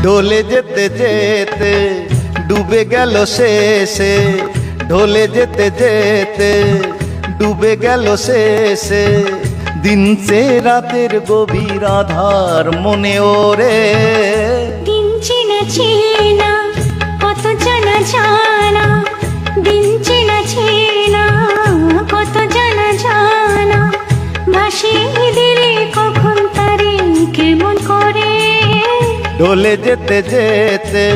ঢলে যেতে যেতে ডুবে গেল শেষে, ঢলে যেতে যেতে ডুবে গেল শেষে, দিন সে রাতের গভীর আধার মনে ওরে। দিন চেনা চেনা কত জানা জানা, দিন চেনা চেনা কত জানা জানা, ভাসিয়ে দিলে কখন তারে কেমন করে। ঢলে যেতে যেতে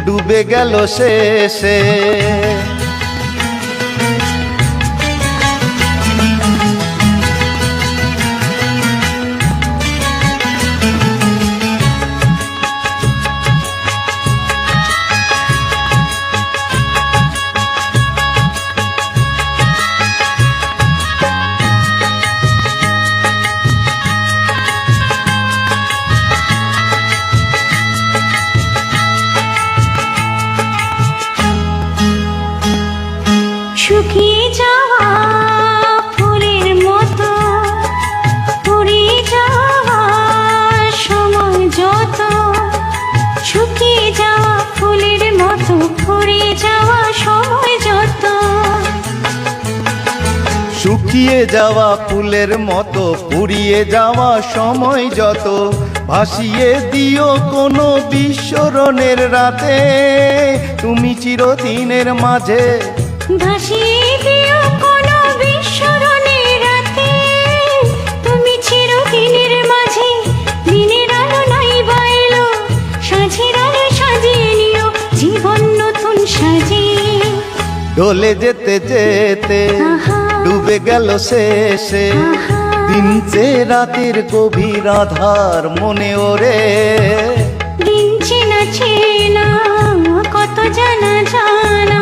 ডুবে গেল শেষে। শুকিয়ে যাওয়া ফুলের মতো ফুরিয়ে যাওয়া সময় যত, শুকিয়ে যাওয়া ফুলের মতো ফুরিয়ে যাওয়া সময় যত। শুকিয়ে যাওয়া ফুলের মতো পুড়িয়ে যাওয়া সময় যত, ভাসিয়ে দিও কোনো বিস্মরণের রাতে তুমি চিরদিনের মাঝে। ভাসিয়ে দিও কোনো বিস্মরণের রাতে তুমি চিরদিনের মাঝে। দিনের আলো নাই বাইলো, সাঁঝের আলো সাজিয়ে নিও জীবন নতুন সাজিয়ে। ঢলে যেতে যেতে ডুবে গেল শেষে, দিন সে রাতের গভীর আধার মনে ওরে। দিন চেনা চেনা কত জানা জানা।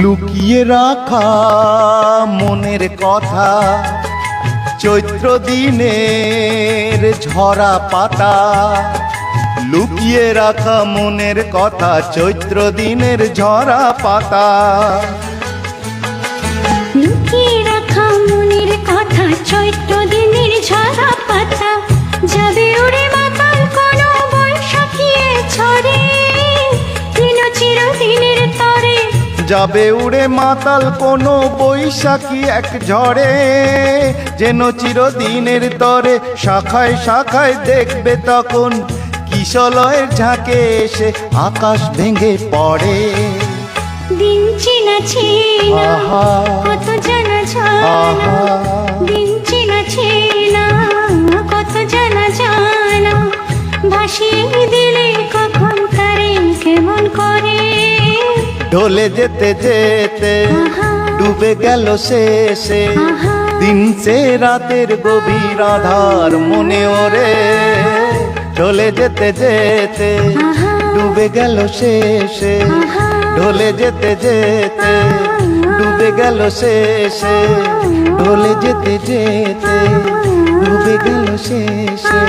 লুকিয়ে রাখা মনের কথা, চৈত্র দিনের ঝরা পাতা। লুকিয়ে রাখা মনের কথা, চৈত্র দিনের ঝরা পাতা। লুকিয়ে রাখা মনের কথা, চৈত্র দিনের ঝরা পাতা। যাবে উড়ে মাতাল কোনো বৈশাখীর ঝড়ে, দিন চিরদিনের তরে। যাবে উড়ে মাতাল কোনো বৈশাখী এক ঝড়ে, যেন চিরদিনের তরে। শাখায় শাখায় দেখবে তখন কিশলয়ের ঝাঁকে এসে আকাশ ভেঙে পড়ে। দিন চেনা চেনা কত জানা জানা, দিন চেনা চেনা কত জানা জানা, ভাসিয়ে দিলে কখন তারে কেমন করে। ঢলে যেতে যেতে ডুবে গেল শেষে, দিন সে রাতের গভীর আধার মনে ওরে। ঢলে যেতে যেতে ডুবে গেল শেষে, ঢলে যেতে যেতে ডুবে গেল শেষে, ঢলে যেতে যেতে ডুবে গেল শেষে।